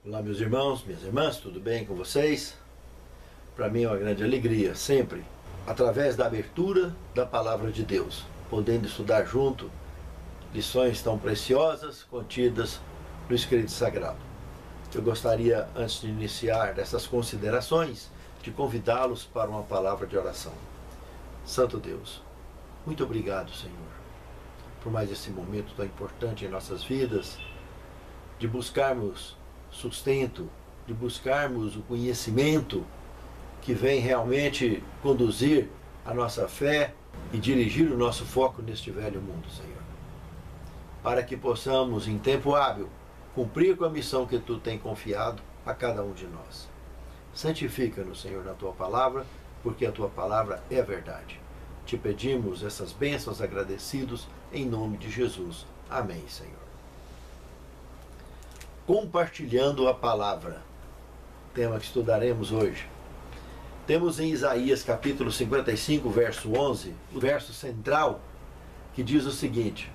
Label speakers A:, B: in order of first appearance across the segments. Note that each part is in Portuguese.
A: Olá, meus irmãos, minhas irmãs, tudo bem com vocês? Para mim é uma grande alegria, sempre, através da abertura da Palavra de Deus, podendo estudar junto lições tão preciosas contidas no Escrito Sagrado. Eu gostaria, antes de iniciar essas considerações, de convidá-los para uma palavra de oração. Santo Deus, muito obrigado, Senhor, por mais esse momento tão importante em nossas vidas, de buscarmos sustento, de buscarmos o conhecimento que vem realmente conduzir a nossa fé e dirigir o nosso foco neste velho mundo, Senhor. Para que possamos, em tempo hábil, cumprir com a missão que Tu tem confiado a cada um de nós. Santifica-nos, Senhor, na Tua palavra, porque a Tua palavra é a verdade. Te pedimos essas bênçãos agradecidos em nome de Jesus. Amém, Senhor. Compartilhando a palavra, tema que estudaremos hoje. Temos em Isaías capítulo 55, verso 11, o verso central, que diz o seguinte: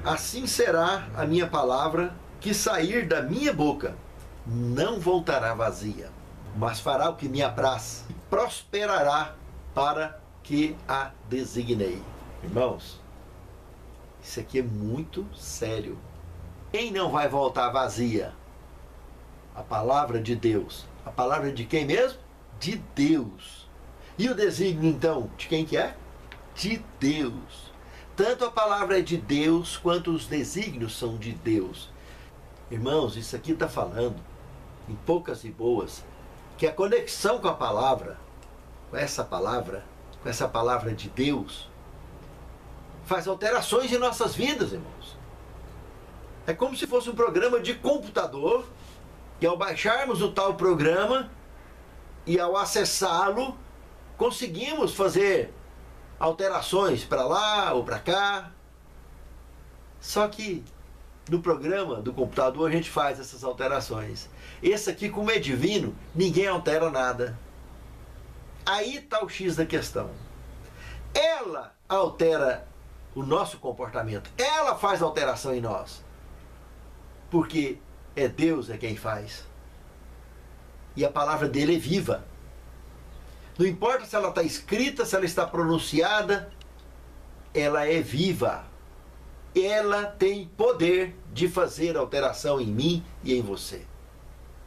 A: assim será a minha palavra que sair da minha boca, não voltará vazia, mas fará o que me apraz e prosperará para que a designei. Irmãos, isso aqui é muito sério. Quem não vai voltar vazia? A palavra de Deus. A palavra de quem mesmo? De Deus. E o desígnio, então, de quem que é? De Deus. Tanto a palavra é de Deus, quanto os desígnios são de Deus. Irmãos, isso aqui está falando, em poucas e boas, que a conexão com a palavra, com essa palavra de Deus, faz alterações em nossas vidas, irmãos. É como se fosse um programa de computador, que ao baixarmos o tal programa e ao acessá-lo, conseguimos fazer alterações para lá ou para cá. Só que no programa do computador a gente faz essas alterações. Esse aqui, como é divino, ninguém altera nada. Aí está o X da questão. Ela altera o nosso comportamento. Ela faz alteração em nós. Porque é Deus quem faz. E a palavra dele é viva. Não importa se ela está escrita, se ela está pronunciada, ela é viva. Ela tem poder de fazer alteração em mim e em você.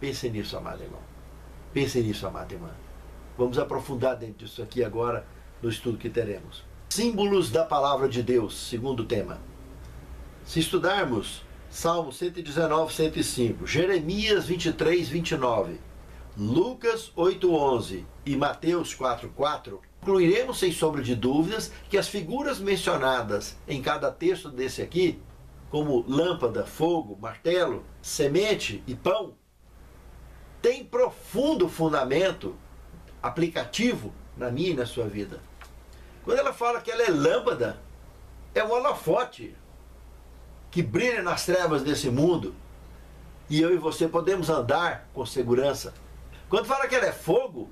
A: Pense nisso, amado irmão. Pense nisso, amada irmã. Vamos aprofundar dentro disso aqui agora no estudo que teremos. Símbolos da palavra de Deus, segundo tema. Se estudarmos Salmo 119, 105, Jeremias 23, 29, Lucas 8, 11 e Mateus 4, 4, concluiremos sem sombra de dúvidas que as figuras mencionadas em cada texto desse aqui, como lâmpada, fogo, martelo, semente e pão, têm profundo fundamento aplicativo na minha e na sua vida. Quando ela fala que ela é lâmpada, é um holofote que brilha nas trevas desse mundo, e eu e você podemos andar com segurança. Quando fala que ela é fogo,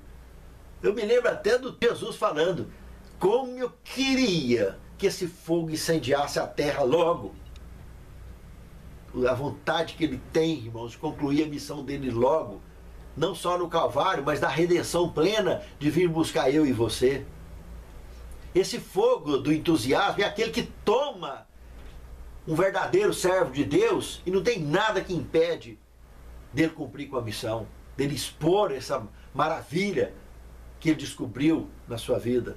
A: eu me lembro até do Jesus falando: como eu queria que esse fogo incendiasse a terra logo. A vontade que ele tem, irmãos, de concluir a missão dele logo, não só no Calvário, mas da redenção plena de vir buscar eu e você. Esse fogo do entusiasmo é aquele que toma um verdadeiro servo de Deus e não tem nada que impede dele cumprir com a missão, dele expor essa maravilha que ele descobriu na sua vida,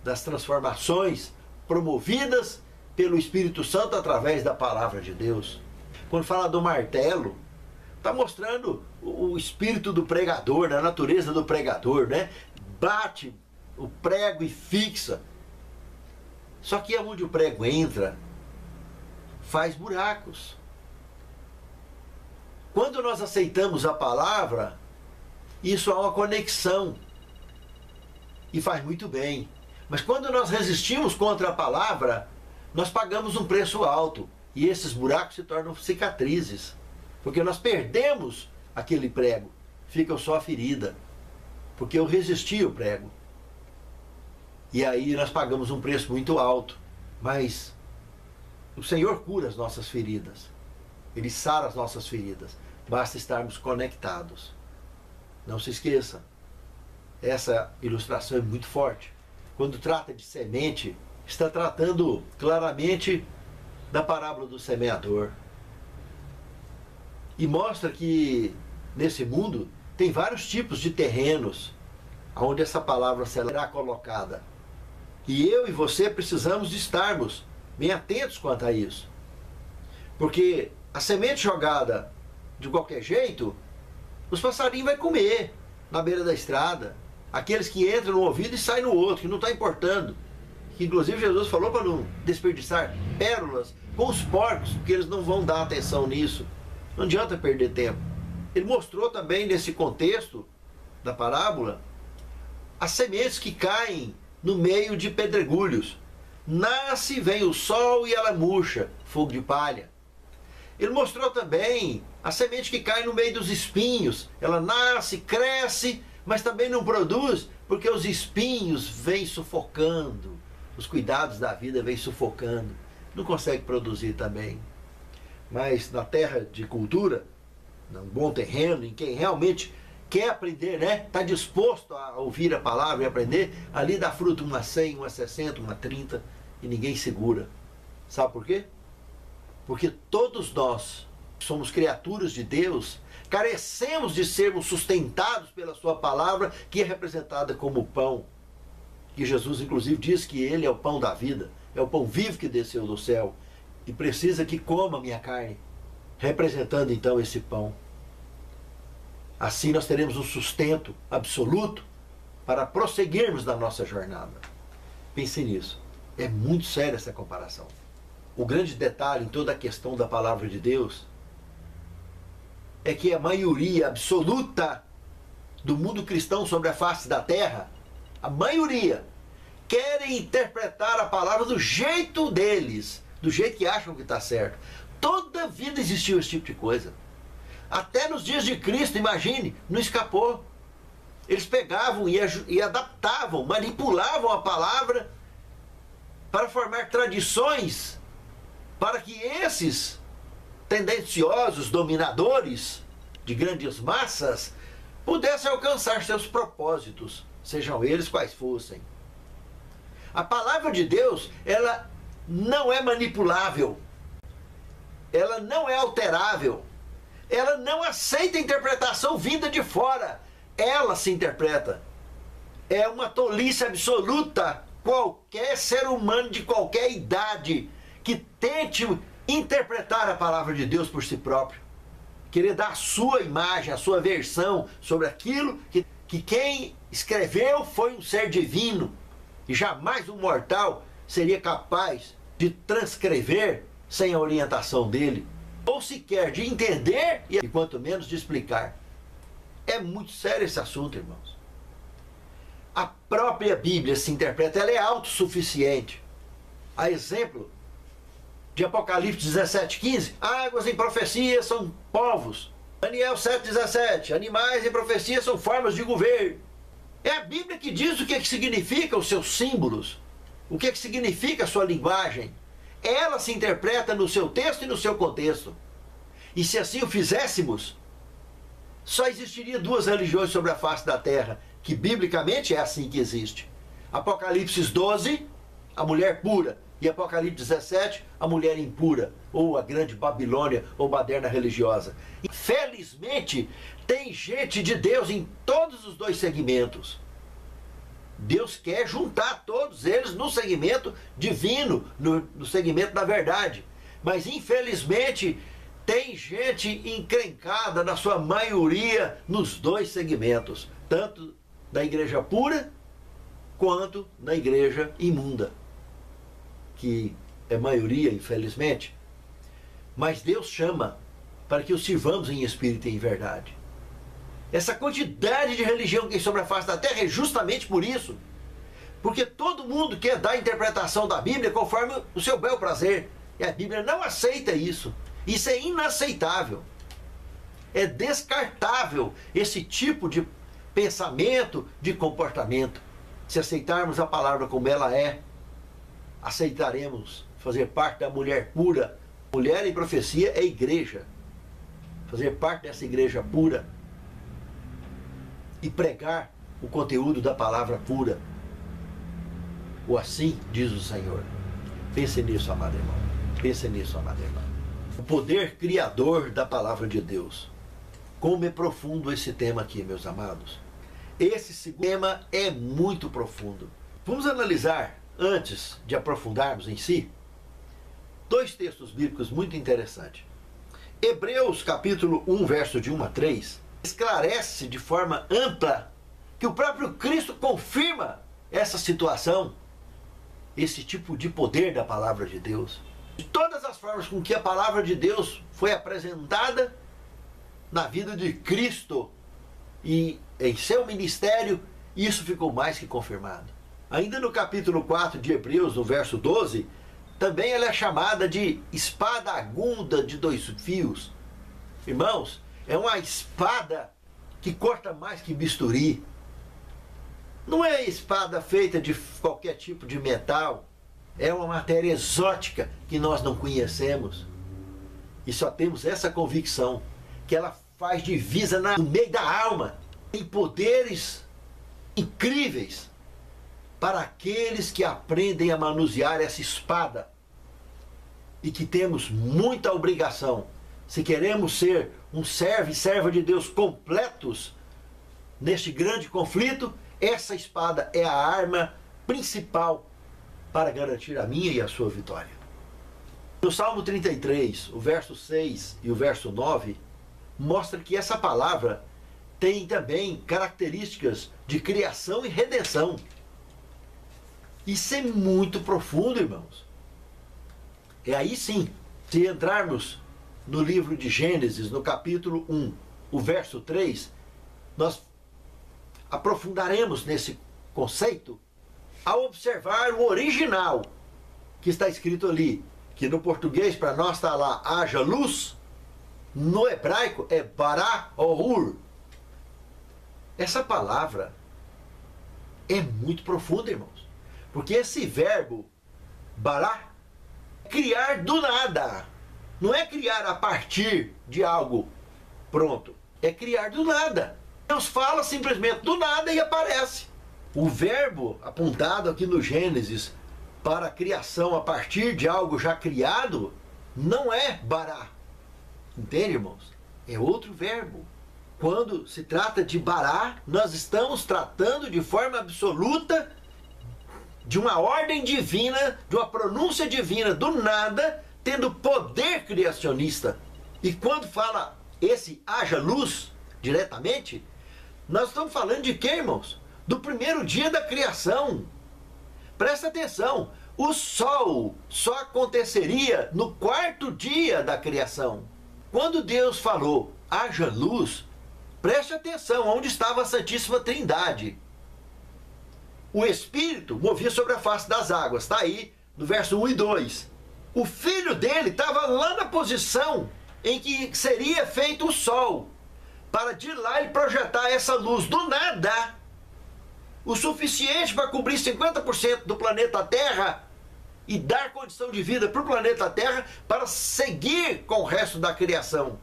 A: das transformações promovidas pelo Espírito Santo através da palavra de Deus. Quando fala do martelo, está mostrando o espírito do pregador, a natureza do pregador, né? Bate o prego e fixa. Só que onde o prego entra, faz buracos. Quando nós aceitamos a palavra, isso há uma conexão e faz muito bem. Mas quando nós resistimos contra a palavra, nós pagamos um preço alto e esses buracos se tornam cicatrizes, porque nós perdemos aquele prego, fica só a ferida, porque eu resisti ao prego. E aí nós pagamos um preço muito alto. Mas o Senhor cura as nossas feridas. Ele sara as nossas feridas. basta estarmos conectados. Não se esqueça, essa ilustração é muito forte. Quando trata de semente, está tratando claramente da parábola do semeador. E mostra que nesse mundo tem vários tipos de terrenos onde essa palavra será colocada. E eu e você precisamos de estarmos bem atentos quanto a isso. Porque a semente jogada de qualquer jeito, os passarinhos vão comer na beira da estrada. Aqueles que entram no ouvido e saem no outro, que não está importando. Que inclusive Jesus falou para não desperdiçar pérolas com os porcos, porque eles não vão dar atenção nisso. Não adianta perder tempo. Ele mostrou também nesse contexto da parábola as sementes que caem no meio de pedregulhos. Nasce, vem o sol e ela murcha, fogo de palha. Ele mostrou também a semente que cai no meio dos espinhos. Ela nasce, cresce, mas também não produz, porque os espinhos vêm sufocando. Os cuidados da vida vêm sufocando. Não consegue produzir também. Mas na terra de cultura, num bom terreno, em quem realmente quer aprender, né? Está disposto a ouvir a palavra e aprender, ali dá fruto uma 100, uma 60, uma 30 e ninguém segura. Sabe por quê? Porque todos nós somos criaturas de Deus, carecemos de sermos sustentados pela sua palavra, que é representada como pão. Que Jesus inclusive diz que ele é o pão da vida, é o pão vivo que desceu do céu e precisa que coma a minha carne, representando então esse pão. Assim nós teremos um sustento absoluto para prosseguirmos na nossa jornada. Pense nisso. É muito séria essa comparação. O grande detalhe em toda a questão da palavra de Deus é que a maioria absoluta do mundo cristão sobre a face da terra, a maioria, querem interpretar a palavra do jeito deles, do jeito que acham que está certo. Toda a vida existiu esse tipo de coisa. Até nos dias de Cristo, imagine, não escapou. Eles pegavam e adaptavam, manipulavam a palavra para formar tradições, para que esses tendenciosos dominadores de grandes massas pudessem alcançar seus propósitos, sejam eles quais fossem. A palavra de Deus, ela não é manipulável, ela não é alterável, ela não aceita interpretação vinda de fora, ela se interpreta. É uma tolice absoluta qualquer ser humano de qualquer idade que tente interpretar a palavra de Deus por si próprio, querer dar a sua imagem, a sua versão sobre aquilo que quem escreveu foi um ser divino e jamais um mortal seria capaz de transcrever sem a orientação dele, ou sequer de entender e quanto menos de explicar. É muito sério esse assunto, irmãos. A própria Bíblia se interpreta, ela é autossuficiente. A exemplo de Apocalipse 17:15, águas em profecia são povos. Daniel 7:17, animais em profecia são formas de governo. É a Bíblia que diz o que significa os seus símbolos, o que significa a sua linguagem. Ela se interpreta no seu texto e no seu contexto. E se assim o fizéssemos, só existiria duas religiões sobre a face da terra, que biblicamente é assim que existe. Apocalipse 12, a mulher pura, e Apocalipse 17, a mulher impura, ou a grande Babilônia, ou baderna religiosa. Infelizmente, tem gente de Deus em todos os dois segmentos. Deus quer juntar todos eles no segmento divino, no segmento da verdade. Mas infelizmente tem gente encrencada, na sua maioria, nos dois segmentos, tanto da igreja pura quanto da igreja imunda, que é maioria, infelizmente. Mas Deus chama para que o sirvamos em espírito e em verdade. Essa quantidade de religião que tem sobre a face da terra é justamente por isso. Porque todo mundo quer dar a interpretação da Bíblia conforme o seu bel prazer. E a Bíblia não aceita isso. Isso é inaceitável. É descartável esse tipo de pensamento, de comportamento. Se aceitarmos a palavra como ela é, aceitaremos fazer parte da mulher pura. Mulher em profecia é igreja. fazer parte dessa igreja pura e pregar o conteúdo da palavra pura. Ou assim diz o Senhor. Pense nisso, amado irmão. Pense nisso, amado irmão. O poder criador da palavra de Deus. Como é profundo esse tema aqui, meus amados. Esse tema é muito profundo. Vamos analisar, antes de aprofundarmos em si, dois textos bíblicos muito interessantes. Hebreus capítulo 1, verso de 1 a 3, esclarece de forma ampla que o próprio Cristo confirma essa situação, esse tipo de poder da palavra de Deus. De todas as formas com que a palavra de Deus foi apresentada na vida de Cristo e em seu ministério, isso ficou mais que confirmado. Ainda no capítulo 4 de Hebreus, no verso 12, também ela é chamada de espada aguda de dois fios. Irmãos, é uma espada que corta mais que bisturi. Não é espada feita de qualquer tipo de metal. É uma matéria exótica que nós não conhecemos. E só temos essa convicção, que ela faz divisa no meio da alma. Tem poderes incríveis para aqueles que aprendem a manusear essa espada. E que temos muita obrigação, se queremos ser um servo e serva de Deus completos neste grande conflito, essa espada é a arma principal para garantir a minha e a sua vitória. No Salmo 33, o verso 6 e o verso 9, mostra que essa palavra tem também características de criação e redenção. Isso é muito profundo, irmãos. É aí sim, se entrarmos no livro de Gênesis, no capítulo 1, o verso 3, nós aprofundaremos nesse conceito ao observar o original que está escrito ali, que no português para nós está lá, haja luz, no hebraico é bara ohur. Essa palavra é muito profunda, irmãos, porque esse verbo bara, criar do nada, não é criar a partir de algo pronto, é criar do nada. Deus fala simplesmente do nada e aparece. O verbo apontado aqui no Gênesis para a criação a partir de algo já criado não é bará. Entende, irmãos? É outro verbo. Quando se trata de bará, nós estamos tratando de forma absoluta de uma ordem divina, de uma pronúncia divina do nada, tendo poder criacionista. E quando fala esse haja luz diretamente, nós estamos falando de quê, irmãos? Do primeiro dia da criação. Presta atenção, o sol só aconteceria no quarto dia da criação. Quando Deus falou, haja luz, preste atenção, onde estava a Santíssima Trindade. O Espírito movia sobre a face das águas, está aí no verso 1 e 2. O Filho dele estava lá na posição em que seria feito o sol, para de lá ele projetar essa luz do nada, o suficiente para cobrir 50% do planeta Terra e dar condição de vida para o planeta Terra para seguir com o resto da criação,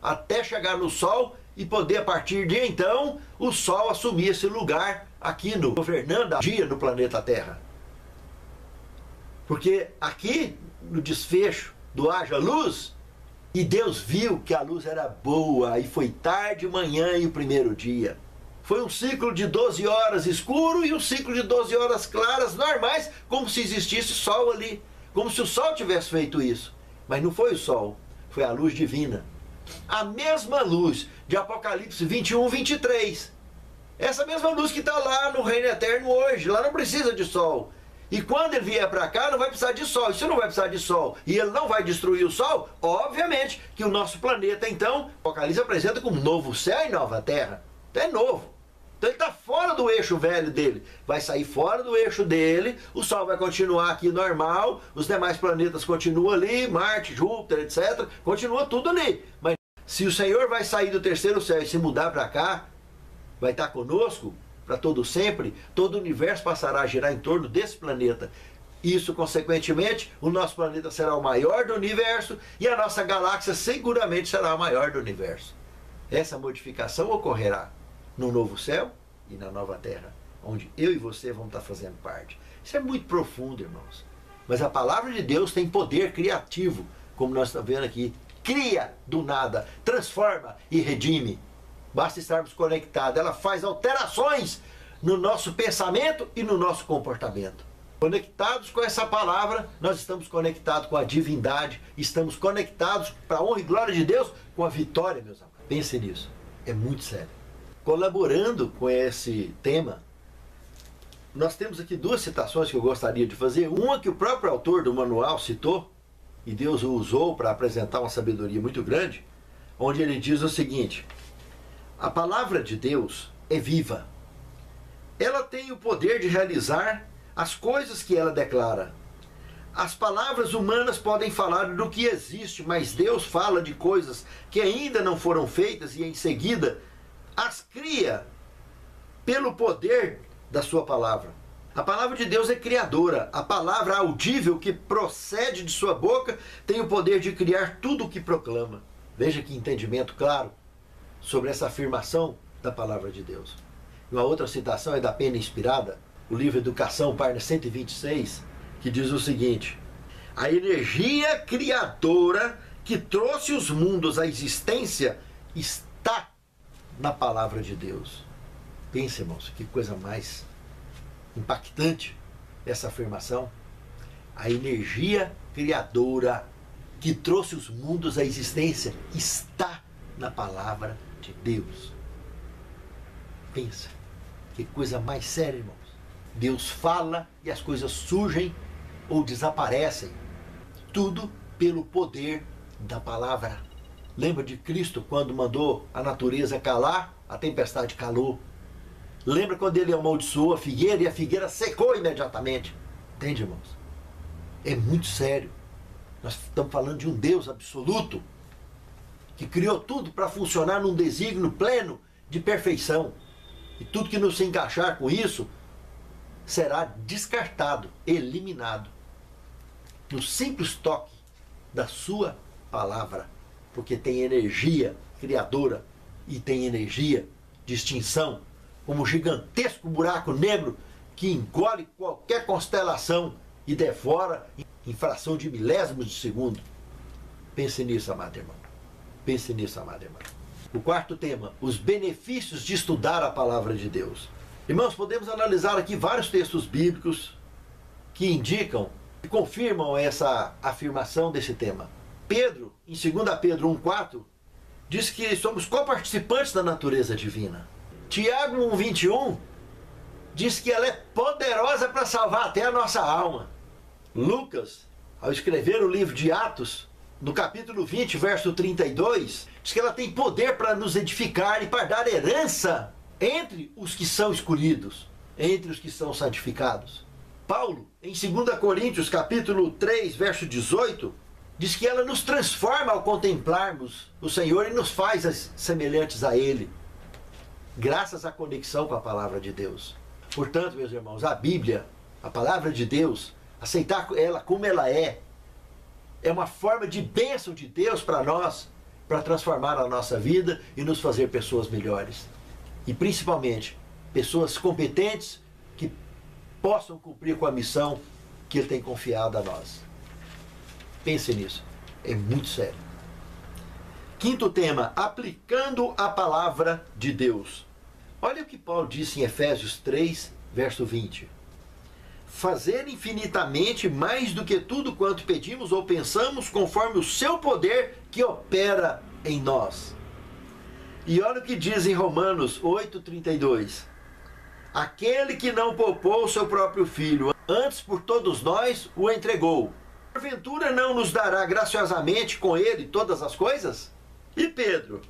A: até chegar no Sol e poder, a partir de então, o Sol assumir esse lugar aqui no governando a dia no planeta Terra. Porque aqui, no desfecho do haja luz, e Deus viu que a luz era boa, e foi tarde, manhã e o primeiro dia. Foi um ciclo de 12 horas escuro e um ciclo de 12 horas claras, normais, como se existisse sol ali. Como se o sol tivesse feito isso. Mas não foi o sol, foi a luz divina. A mesma luz de Apocalipse 21, 23. Essa mesma luz que está lá no reino eterno hoje. Lá não precisa de sol. E quando ele vier para cá, não vai precisar de sol. E se não vai precisar de sol e ele não vai destruir o sol, obviamente que o nosso planeta, então, Apocalipse apresenta como novo céu e nova terra. Então é novo. Então ele está fora do eixo velho dele. Vai sair fora do eixo dele, o Sol vai continuar aqui normal, os demais planetas continuam ali, Marte, Júpiter, etc. Continua tudo ali. Mas se o Senhor vai sair do terceiro céu e se mudar para cá, vai estar conosco para todo sempre, todo o universo passará a girar em torno desse planeta. Isso, consequentemente, o nosso planeta será o maior do universo e a nossa galáxia seguramente será a maior do universo. Essa modificação ocorrerá no novo céu e na nova terra, onde eu e você vamos estar fazendo parte. Isso é muito profundo, irmãos. Mas a palavra de Deus tem poder criativo, como nós estamos vendo aqui. Cria do nada, transforma e redime. Basta estarmos conectados. Ela faz alterações no nosso pensamento e no nosso comportamento. Conectados com essa palavra, nós estamos conectados com a divindade, estamos conectados para a honra e glória de Deus com a vitória, meus amados. Pense nisso, é muito sério. Colaborando com esse tema, nós temos aqui duas citações que eu gostaria de fazer. Uma que o próprio autor do manual citou, e Deus o usou para apresentar uma sabedoria muito grande, onde ele diz o seguinte: a palavra de Deus é viva. Ela tem o poder de realizar as coisas que ela declara. As palavras humanas podem falar do que existe, mas Deus fala de coisas que ainda não foram feitas e em seguida as cria pelo poder da sua palavra. A palavra de Deus é criadora. A palavra audível que procede de sua boca tem o poder de criar tudo o que proclama. Veja que entendimento claro sobre essa afirmação da palavra de Deus. E uma outra citação é da Pena Inspirada, o livro Educação, página 126, que diz o seguinte: a energia criadora que trouxe os mundos à existência está na palavra de Deus. Pense, irmãos, que coisa mais impactante essa afirmação. A energia criadora que trouxe os mundos à existência está na palavra de Deus. Pensa, que coisa mais séria, irmãos. Deus fala e as coisas surgem ou desaparecem. Tudo pelo poder da palavra. Lembra de Cristo quando mandou a natureza calar? A tempestade calou. Lembra quando ele amaldiçoou a figueira e a figueira secou imediatamente? Entende, irmãos? É muito sério. Nós estamos falando de um Deus absoluto que criou tudo para funcionar num desígnio pleno de perfeição. E tudo que não se encaixar com isso será descartado, eliminado, no simples toque da sua palavra, porque tem energia criadora e tem energia de extinção, como um gigantesco buraco negro que engole qualquer constelação e devora em fração de milésimos de segundo. Pense nisso, amado irmão. Pense nisso, amado irmão. O quarto tema, os benefícios de estudar a palavra de Deus. Irmãos, podemos analisar aqui vários textos bíblicos que indicam e confirmam essa afirmação desse tema. Pedro, em 2 Pedro 1,4, diz que somos coparticipantes da natureza divina. Tiago 1,21 diz que ela é poderosa para salvar até a nossa alma. Lucas, ao escrever o livro de Atos, no capítulo 20, verso 32, diz que ela tem poder para nos edificar e para dar herança entre os que são escolhidos, entre os que são santificados. Paulo, em 2 Coríntios, capítulo 3, verso 18, diz que ela nos transforma ao contemplarmos o Senhor e nos faz semelhantes a Ele, graças à conexão com a palavra de Deus. Portanto, meus irmãos, a Bíblia, a palavra de Deus, aceitar ela como ela é uma forma de bênção de Deus para nós, para transformar a nossa vida e nos fazer pessoas melhores. E principalmente, pessoas competentes que possam cumprir com a missão que Ele tem confiado a nós. Pense nisso, é muito sério. Quinto tema, aplicando a palavra de Deus. Olha o que Paulo disse em Efésios 3, verso 20. Fazer infinitamente mais do que tudo quanto pedimos ou pensamos, conforme o seu poder que opera em nós. E olha o que diz em Romanos 8,32. Aquele que não poupou o seu próprio filho, antes por todos nós o entregou. Porventura não nos dará graciosamente com ele todas as coisas? E Pedro?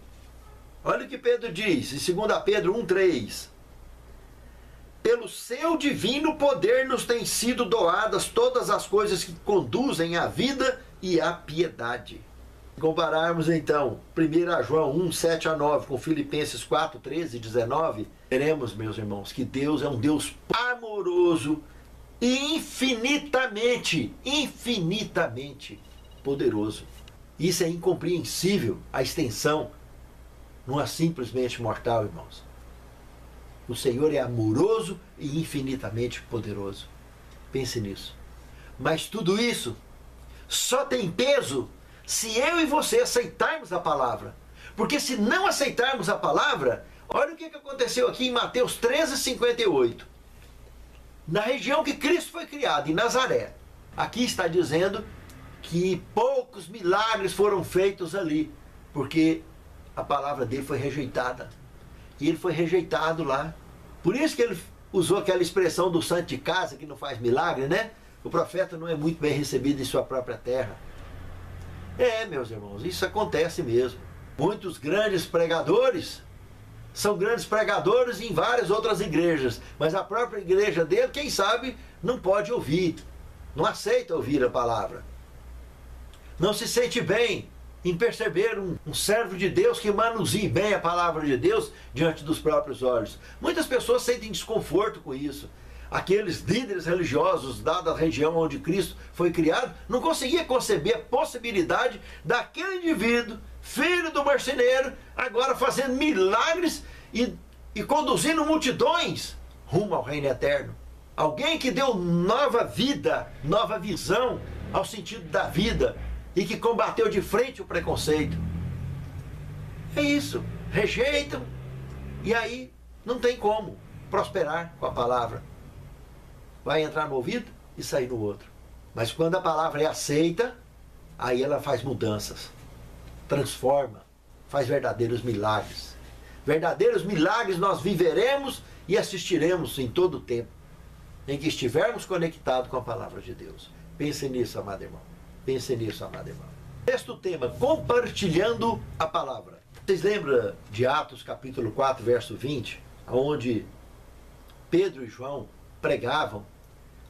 A: Olha o que Pedro diz em 2 Pedro 1,3. Pelo seu divino poder nos têm sido doadas todas as coisas que conduzem à vida e à piedade. Se compararmos então 1 João 1, 7 a 9 com Filipenses 4, 13 e 19, veremos, meus irmãos, que Deus é um Deus amoroso e infinitamente poderoso. Isso é incompreensível, a extensão, não é simplesmente mortal, irmãos. O Senhor é amoroso e infinitamente poderoso. Pense nisso. Mas tudo isso só tem peso se eu e você aceitarmos a palavra. Porque se não aceitarmos a palavra, olha o que aconteceu aqui em Mateus 13:58. Na região que Cristo foi criado, em Nazaré. Aqui está dizendo que poucos milagres foram feitos ali, porque a palavra dele foi rejeitada. E ele foi rejeitado lá. Por isso que ele usou aquela expressão do santo de casa, que não faz milagre, né? O profeta não é muito bem recebido em sua própria terra. Meus irmãos, isso acontece mesmo. Muitos grandes pregadores são grandes pregadores em várias outras igrejas, mas a própria igreja dele, quem sabe, não pode ouvir, não aceita ouvir a palavra. Não se sente bem em perceber um servo de Deus que manuseie bem a palavra de Deus diante dos próprios olhos. Muitas pessoas sentem desconforto com isso. Aqueles líderes religiosos, dada a região onde Cristo foi criado, não conseguia conceber a possibilidade daquele indivíduo, filho do marceneiro, agora fazendo milagres e conduzindo multidões rumo ao reino eterno. Alguém que deu nova vida, nova visão ao sentido da vida e que combateu de frente o preconceito. É isso. Rejeitam e aí não tem como prosperar com a palavra. Vai entrar no ouvido e sair no outro. Mas quando a palavra é aceita, aí ela faz mudanças, transforma, faz verdadeiros milagres. Verdadeiros milagres nós viveremos e assistiremos em todo o tempo em que estivermos conectados com a palavra de Deus. Pense nisso, amado irmão. Pense nisso, amado irmão. Sexto tema, compartilhando a palavra. Vocês lembram de Atos capítulo 4, verso 20, onde Pedro e João pregavam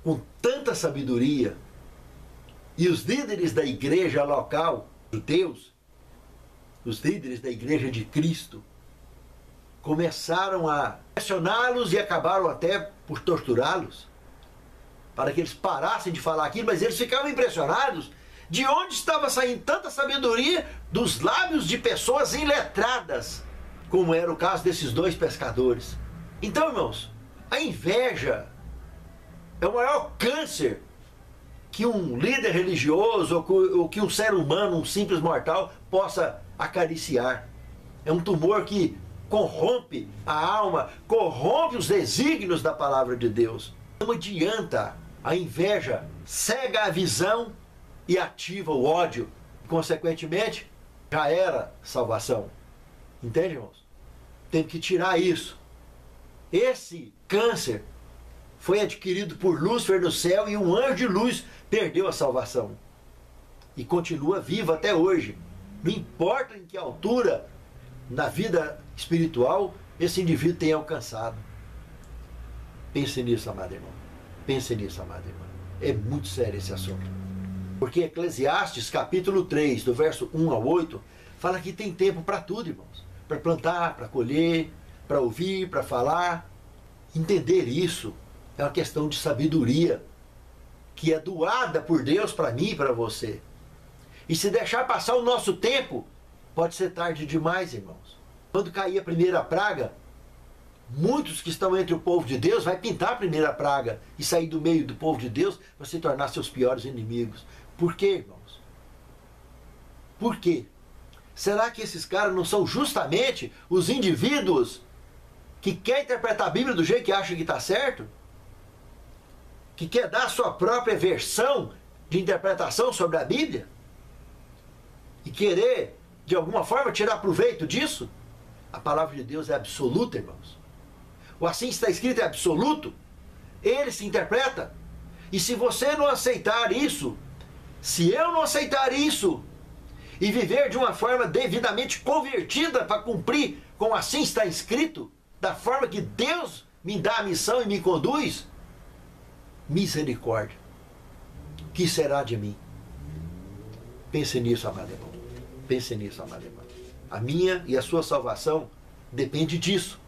A: com tanta sabedoria e os líderes da igreja local, judeus, os líderes da igreja de Cristo, começaram a pressioná-los e acabaram até por torturá-los, para que eles parassem de falar aquilo, mas eles ficavam impressionados de onde estava saindo tanta sabedoria dos lábios de pessoas iletradas, como era o caso desses dois pescadores. Então, irmãos, a inveja é o maior câncer que um líder religioso ou que um ser humano, um simples mortal, possa acariciar. É um tumor que corrompe a alma, corrompe os desígnios da palavra de Deus. Não adianta. A inveja cega a visão e ativa o ódio. Consequentemente, já era salvação. Entende, irmãos? Tem que tirar isso. Esse câncer foi adquirido por Lúcifer no céu e um anjo de luz perdeu a salvação. E continua vivo até hoje. Não importa em que altura na vida espiritual esse indivíduo tenha alcançado. Pense nisso, amado irmão. Pense nisso, amado irmão. É muito sério esse assunto. Porque Eclesiastes, capítulo 3, do verso 1 ao 8, fala que tem tempo para tudo, irmãos. Para plantar, para colher, para ouvir, para falar. Entender isso é uma questão de sabedoria que é doada por Deus para mim e para você. E se deixar passar o nosso tempo, pode ser tarde demais, irmãos. Quando cair a primeira praga, muitos que estão entre o povo de Deus vai pintar a primeira praga e sair do meio do povo de Deus para se tornar seus piores inimigos. Por quê, irmãos? Por quê? Será que esses caras não são justamente os indivíduos que querem interpretar a Bíblia do jeito que acham que está certo? Que quer dar a sua própria versão de interpretação sobre a Bíblia? E querer, de alguma forma, tirar proveito disso? A palavra de Deus é absoluta, irmãos. O assim está escrito é absoluto. Ele se interpreta. E se você não aceitar isso, se eu não aceitar isso, e viver de uma forma devidamente convertida para cumprir com assim está escrito, da forma que Deus me dá a missão e me conduz, misericórdia. O que será de mim? Pense nisso, amado irmão. Pense nisso, amado irmão. A minha e a sua salvação depende disso.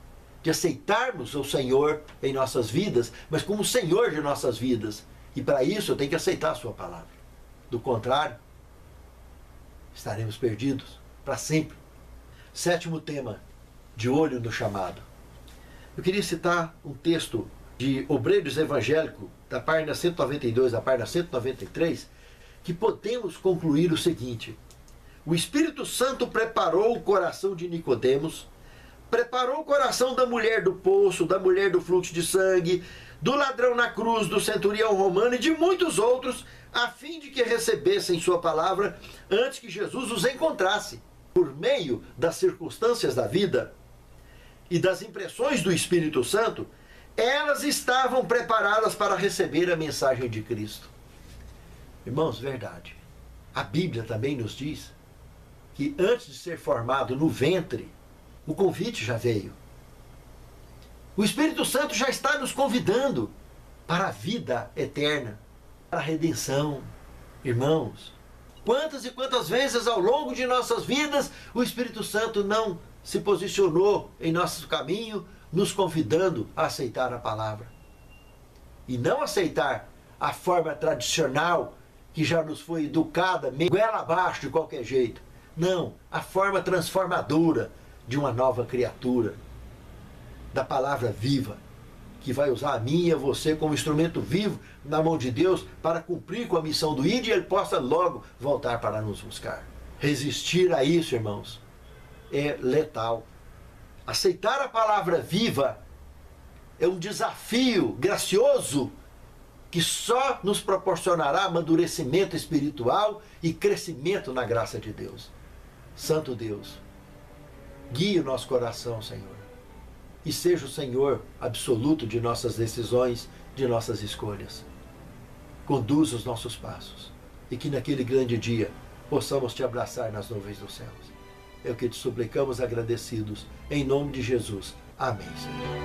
A: de aceitarmos o Senhor em nossas vidas, mas como o Senhor de nossas vidas. E para isso eu tenho que aceitar a sua palavra. Do contrário, estaremos perdidos para sempre. 7º tema, de olho no chamado. Eu queria citar um texto de Obreiros Evangélicos, da página 192 à página 193, que podemos concluir o seguinte: o Espírito Santo preparou o coração de Nicodemos, preparou o coração da mulher do poço, da mulher do fluxo de sangue, do ladrão na cruz, do centurião romano e de muitos outros, a fim de que recebessem sua palavra antes que Jesus os encontrasse. Por meio das circunstâncias da vida e das impressões do Espírito Santo, elas estavam preparadas para receber a mensagem de Cristo. Irmãos, verdade. A Bíblia também nos diz que antes de ser formado no ventre, o convite já veio. O Espírito Santo já está nos convidando para a vida eterna, para a redenção. Irmãos, quantas e quantas vezes ao longo de nossas vidas o Espírito Santo não se posicionou em nosso caminho, nos convidando a aceitar a palavra. E não aceitar a forma tradicional que já nos foi educada, goela abaixo de qualquer jeito. Não, a forma transformadora de uma nova criatura, da palavra viva, que vai usar a mim e a você como instrumento vivo na mão de Deus para cumprir com a missão do Ide e Ele possa logo voltar para nos buscar. Resistir a isso, irmãos, é letal. Aceitar a palavra viva é um desafio gracioso que só nos proporcionará amadurecimento espiritual e crescimento na graça de Deus. Santo Deus, guie o nosso coração, Senhor, e seja o Senhor absoluto de nossas decisões, de nossas escolhas. Conduza os nossos passos e que naquele grande dia possamos te abraçar nas nuvens dos céus. É o que te suplicamos agradecidos, em nome de Jesus. Amém, Senhor.